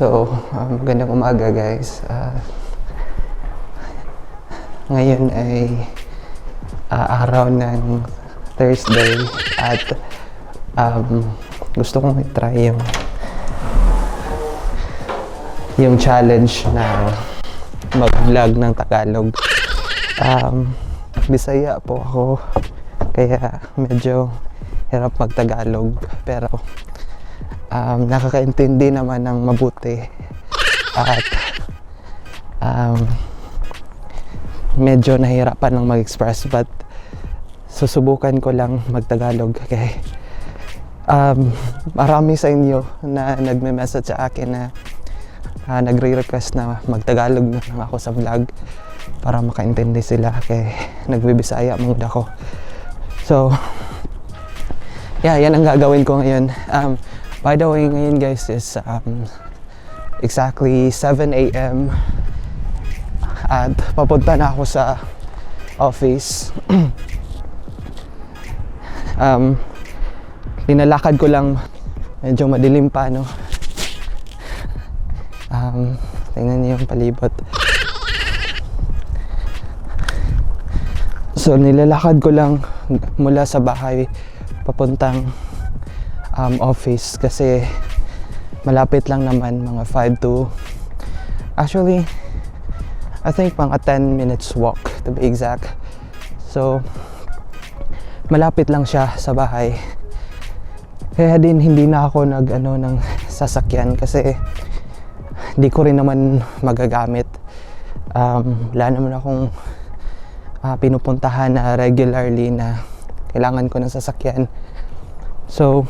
So, magandang umaga guys. Ngayon ay araw ng Thursday at gusto kong i-try yung challenge na mag-vlog ng Tagalog. Bisaya po ako, kaya medyo hirap mag-Tagalog, pero nakakaintindi naman ng mabuti at medyo nahihirapan lang mag-express, but susubukan ko lang mag-Tagalog. Okay. Marami sa inyo na nagme-message sa akin na nagre-request na mag-Tagalog na lang ako sa vlog para makaintindi sila, kaya nagbibisaya mong dako. So yeah, yan ang gagawin ko ngayon. By the way, ngayon guys is exactly 7 a.m. at papunta na ako sa office. Linalakad ko lang, medyo madilim pa, no? Tingnan niyo yung palibot. So nilalakad ko lang mula sa bahay papuntang office kasi malapit lang naman, mga 5 to, actually I think mga 10 minutes walk to be exact. So malapit lang siya sa bahay, kaya din hindi na ako ng sasakyan kasi hindi ko rin naman magagamit. Wala naman akong pinupuntahan na regularly na kailangan ko ng sasakyan. So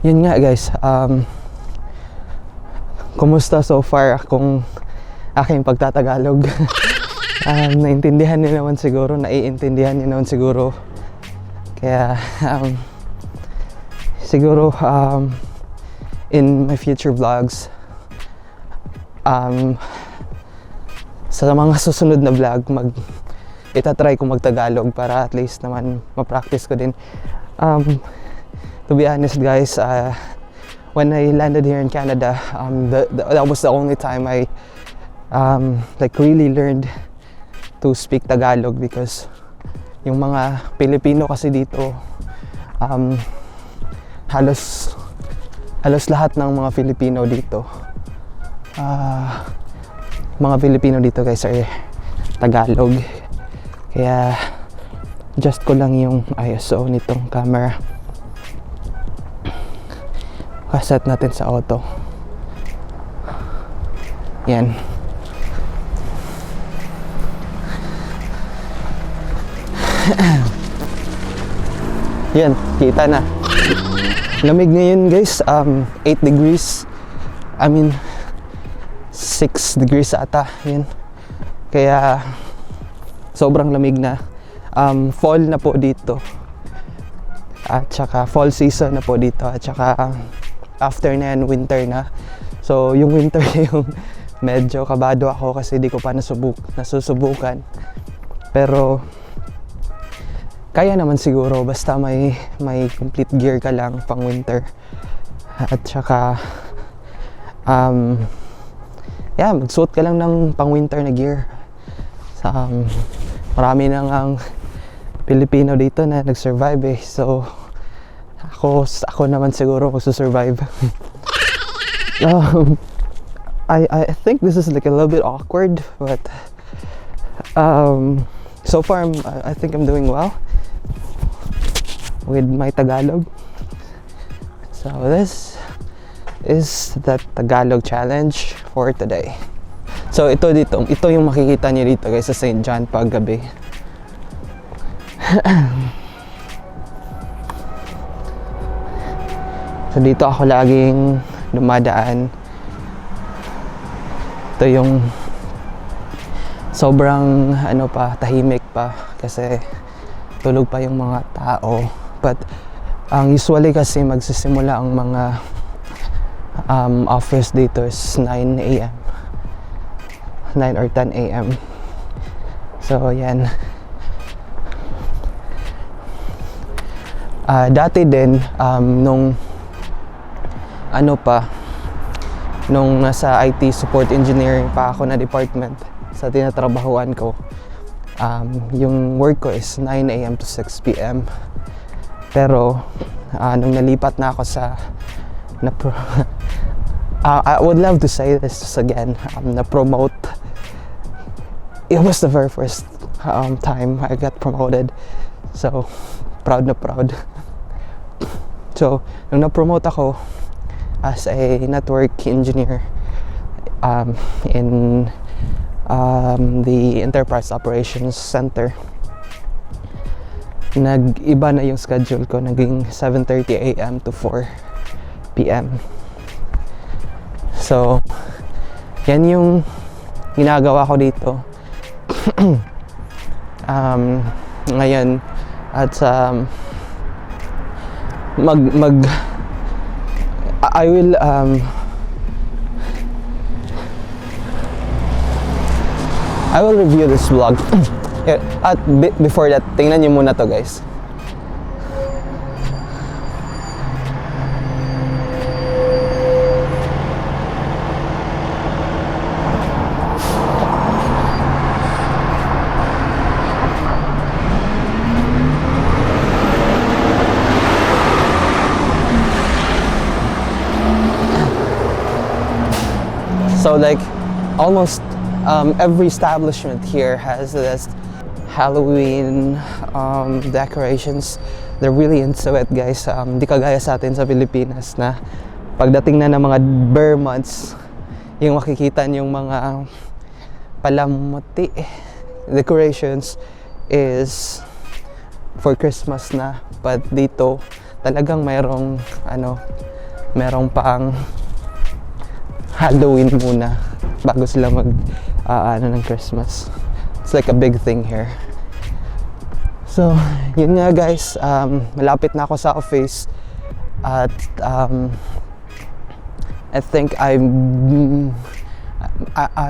yun nga guys, kumusta so far kung aking pagtatagalog? Naiintindihan niyo naman siguro, naiintindihan niyo naman siguro, kaya siguro in my future vlogs, sa mga susunod na vlog, itatry ko mag-Tagalog para at least naman ma-practice ko din. To be honest guys, when I landed here in Canada, that was the only time I really learned to speak Tagalog, because yung mga Pilipino kasi dito, halos lahat ng mga Filipino dito, guys are Tagalog. Kaya just ko lang yung ISO nitong camera, kaset natin sa auto. Yan. Yan, kita na. Lamig ngayon guys, 8 degrees. I mean 6 degrees ata, yan. Kaya sobrang lamig na. Fall na po dito. At saka fall season na po dito. At saka after na yan, winter na. So yung winter yung medyo kabado ako kasi di ko pa nasusubukan. Pero kaya naman siguro basta may complete gear ka lang pang winter. At saka magsuot ka lang ng pang winter na gear. Marami nang ang Pilipino dito na nag-survive so ako naman siguro magsusurvive. I think this is like a little bit awkward, but so far I think I'm doing well with my Tagalog. So this is the Tagalog challenge for today. So ito yung makikita niyo dito guys sa St. John pag gabi. So dito ako laging dumadaan. Ito yung sobrang tahimik pa kasi tulog pa yung mga tao. But usually kasi magsisimula ang mga office dito is 9 a.m. 9 or 10 a.m. So yan. Dati din nung nung nasa IT support engineering pa ako na department sa tinatrabahuan ko. Yung work ko is 9 a.m. to 6 p.m. Pero nung nalipat na ako sa I would love to say this again, na-promote. It was the very first time I got promoted. So, proud na proud. So, nung na-promote ako as a network engineer in the Enterprise Operations Center, nag-iba na yung schedule ko. Naging 7:30 a.m. to 4 p.m. So, yan yung ginagawa ko dito. Ngayon, at I will review this vlog. At before that, tingnan nyo muna to, guys. So like almost every establishment here has this Halloween decorations. They're really into it, guys. Di kagaya sa atin sa Pilipinas na pagdating na ng mga bear months, yung makikita yung mga palamuti decorations is for Christmas na. But dito talagang mayroong pang Halloween muna bago sila mag ng Christmas. It's like a big thing here. So, yun nga, guys, malapit na ako sa office at I think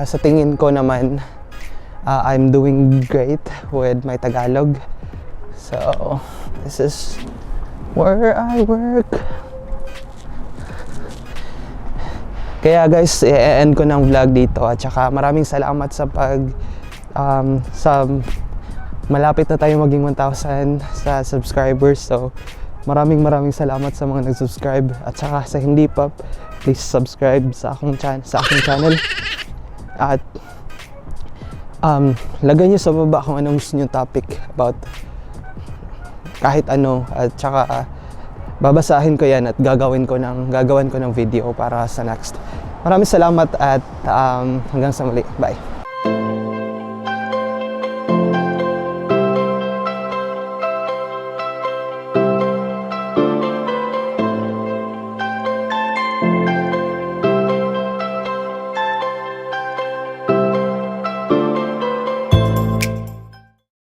sa tingin ko naman I'm doing great with my Tagalog. So, this is where I work. Kaya guys, i-end ko ng vlog dito at saka maraming salamat sa malapit na tayo maging 1,000 sa subscribers. So maraming salamat sa mga nag-subscribe at saka sa hindi pa, please subscribe sa aking channel. At lagay niyo sa baba kung anong gusto niyo topic about kahit ano, at saka babasahin ko yan at gagawan ko ng video para sa next. Maraming salamat at hanggang sa muli. Bye.